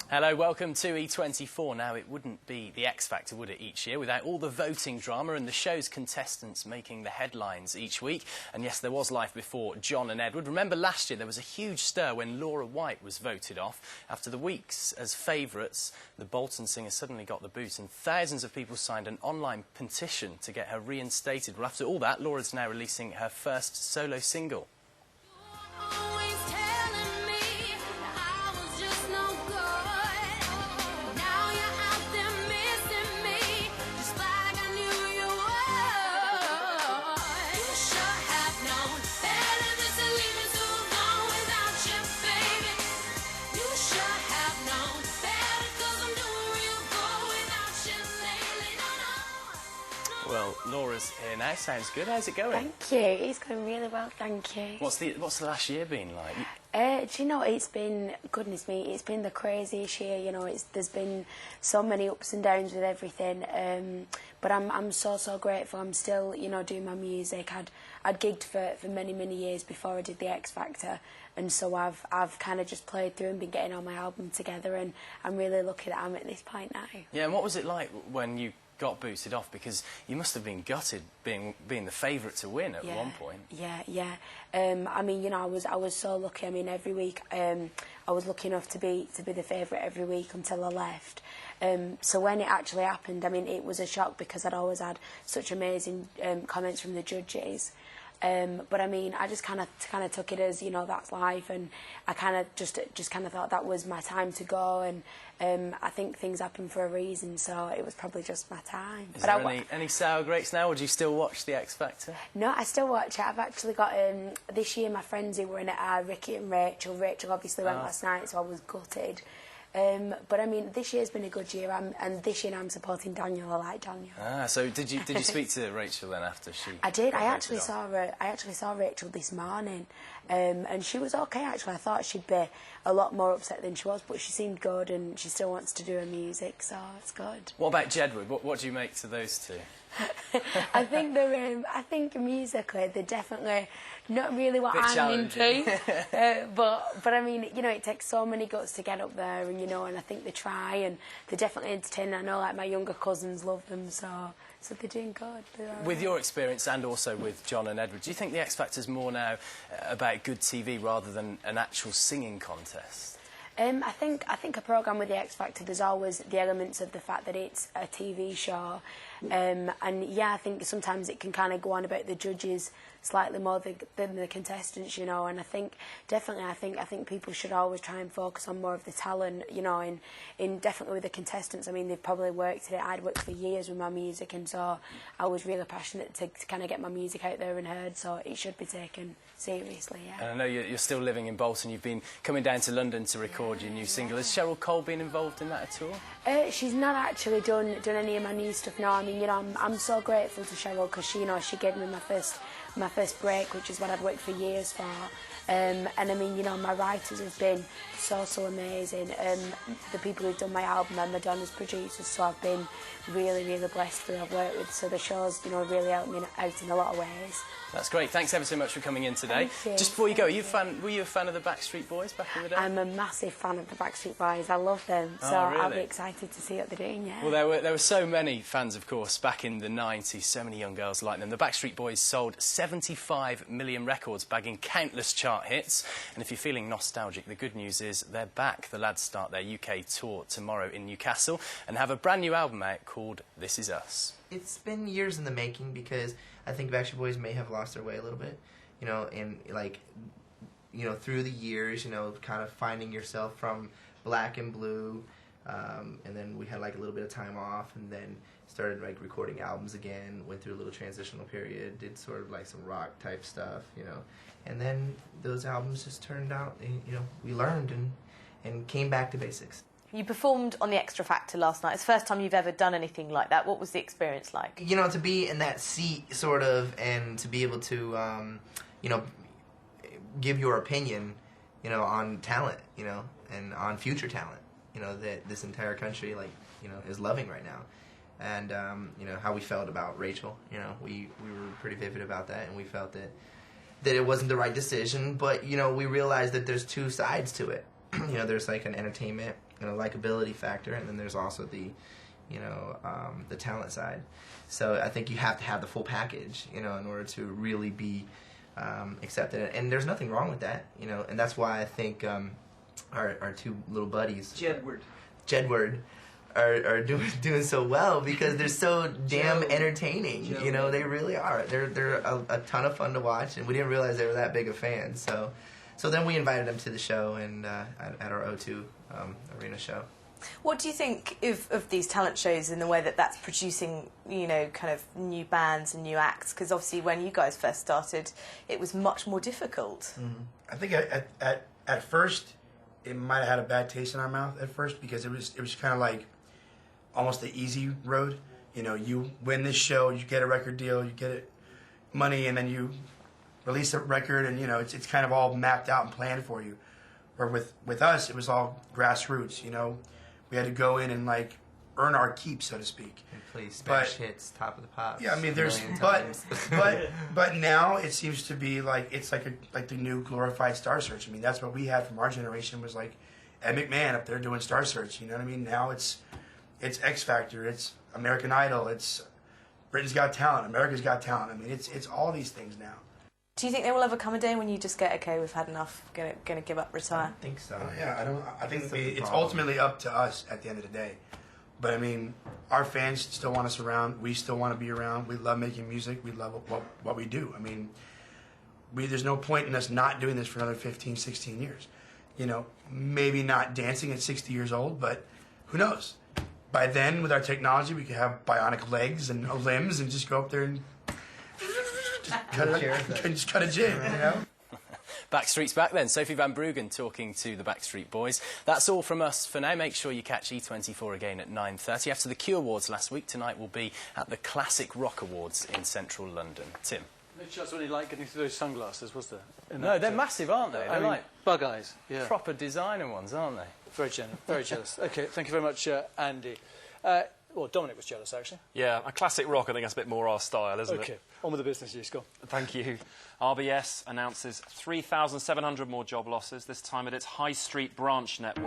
Hello, welcome to E24. Now, it wouldn't be the X Factor, would it, each year, without all the voting drama and the show's contestants making the headlines each week. And yes, there was life before John and Edward. Remember last year there was a huge stir when Laura White was voted off. After the weeks as favourites, the Bolton singer suddenly got the boot and thousands of people signed an online petition to get her reinstated. Well, after all that, Laura's now releasing her first solo single. Well, Laura's here now. Sounds good. How's it going? Thank you. It's going really well, thank you. What's the last year been like? Do you know, it's been, goodness me, it's been the craziest year. You know, there's been so many ups and downs with everything. But I'm so grateful. I'm still, you know, doing my music. I'd gigged for many years before I did the X Factor, and so I've kind of just played through and been getting all my album together, and I'm really lucky that I'm at this point now. Yeah, and what was it like when you got booted off? Because you must have been gutted being the favourite to win at one point. Yeah. I mean, you know, I was so lucky. I mean, every week I was lucky enough to be the favourite every week until I left. So when it actually happened, I mean, it was a shock because I'd always had such amazing comments from the judges. But I mean, I just kind of took it as, you know, that's life, and I kind of just kind of thought that was my time to go, and I think things happen for a reason, so it was probably just my time. Is there any sour grapes now, or do you still watch the X Factor? No, I still watch it. I've actually got this year my friends who were in it are Ricky and Rachel. Rachel obviously went last night, so I was gutted. But I mean, this year's been a good year, and this year I'm supporting Daniel. I like Daniel. So did you speak to Rachel then after she? I did. I actually saw Rachel this morning, and she was okay. Actually, I thought she'd be a lot more upset than she was, but she seemed good, and she still wants to do her music, so it's good. What about Jedward? What do you make to those two? I think musically they're definitely not really what I'm into. But I mean, you know, it takes so many guts to get up there, and you know, and I think they try, and they're definitely entertaining. I know, like, my younger cousins love them, so they're doing good. With your experience and also with John and Edward, do you think the X Factor's more now about good TV rather than an actual singing contest? I think a programme with the X Factor, there's always the elements of the fact that it's a TV show, and yeah, I think sometimes it can kind of go on about the judges slightly more than the contestants, you know. And I think definitely, I think people should always try and focus on more of the talent, you know. In definitely with the contestants, I mean, they've probably worked at it. I'd worked for years with my music, and so I was really passionate to kind of get my music out there and heard. So it should be taken seriously. Yeah. And I know you're still living in Bolton. You've been coming down to London to record your new single. Has Cheryl Cole been involved in that at all? She's not actually done any of my new stuff. No, I mean, you know, I'm so grateful to Cheryl because she, you know, she gave me my first break, which is what I'd worked for years for. And I mean, you know, my writers have been so amazing. The people who've done my album and Madonna's producers, so I've been really blessed who I've worked with. So the show's, you know, really helped me out in a lot of ways. That's great. Thanks ever so much for coming in today. Just before you go, were you a fan of the Backstreet Boys back in the day? I'm a massive fan of the Backstreet Boys. I love them. So really? I'll be excited to see what they're doing, yeah. Well, there were so many fans, of course, back in the 90s, so many young girls like them. The Backstreet Boys sold 75 million records, bagging countless chart hits. And if you're feeling nostalgic, the good news is they're back. The lads start their UK tour tomorrow in Newcastle and have a brand new album out called This Is Us. It's been years in the making because I think Backstreet Boys may have lost their way a little bit, you know, and like, you know, through the years, you know, kind of finding yourself from Black and Blue, and then we had like a little bit of time off, and then started like recording albums again, went through a little transitional period, did sort of like some rock type stuff, you know, and then those albums just turned out, and, you know, we learned and came back to basics. You performed on the X Factor last night. It's the first time you've ever done anything like that. What was the experience like? You know, to be in that seat, sort of, and to be able to, you know, give your opinion, you know, on talent, you know, and on future talent, you know, that this entire country, like, you know, is loving right now. And, you know, how we felt about Rachel, you know, we were pretty vivid about that, and we felt that it wasn't the right decision, but, you know, we realized that there's two sides to it. you know, there's like an entertainment, you know, likability factor, and then there's also the, you know, the talent side. So I think you have to have the full package, you know, in order to really be accepted. And there's nothing wrong with that, you know, and that's why I think our two little buddies, Jedward, are doing so well, because they're so damn entertaining. You know, they really are. They're a ton of fun to watch, and we didn't realize they were that big a fan. So then we invited them to the show and at our O2 Arena show. What do you think of these talent shows in the way that that's producing, you know, kind of new bands and new acts? Because obviously when you guys first started, it was much more difficult. Mm-hmm. I think at first it might have had a bad taste in our mouth at first, because it was kind of like almost the easy road. You know, you win this show, you get a record deal, you get money, and then you release a record, and you know it's kind of all mapped out and planned for you. Where with us, it was all grassroots. You know, we had to go in and like earn our keep, so to speak. And play smash hits, Top of the Pops. Yeah, I mean, there's but now it seems to be like it's like the new glorified Star Search. I mean, that's what we had from our generation, was like Ed McMahon up there doing Star Search. You know what I mean? Now it's X Factor, it's American Idol, it's Britain's Got Talent, America's Got Talent. I mean, it's all these things now. Do you think there will ever come a day when you just get, okay, we've had enough, gonna give up, retire? I don't think so. Yeah, I think it's ultimately up to us at the end of the day. But I mean, our fans still want us around. We still want to be around. We love making music. We love what we do. I mean, there's no point in us not doing this for another 15, 16 years. You know, maybe not dancing at 60 years old, but who knows? By then, with our technology, we could have bionic legs and limbs and just go up there and just cut a jig, you know? Backstreet's back then. Sophie Van Bruggen talking to the Backstreet Boys. That's all from us for now. Make sure you catch E24 again at 9:30. After the Q Awards last week, tonight we'll be at the Classic Rock Awards in central London. Tim? No chance really like getting through those sunglasses, was there? No, they're massive, aren't they? They're like bug eyes. Yeah. proper designer ones, aren't they? Very generous. Very jealous. OK, thank you very much, Andy. Well, Dominic was jealous, actually. Yeah, a classic rock, I think that's a bit more our style, isn't it? OK, on with the business, you go. Thank you. RBS announces 3,700 more job losses, this time at its High Street branch network.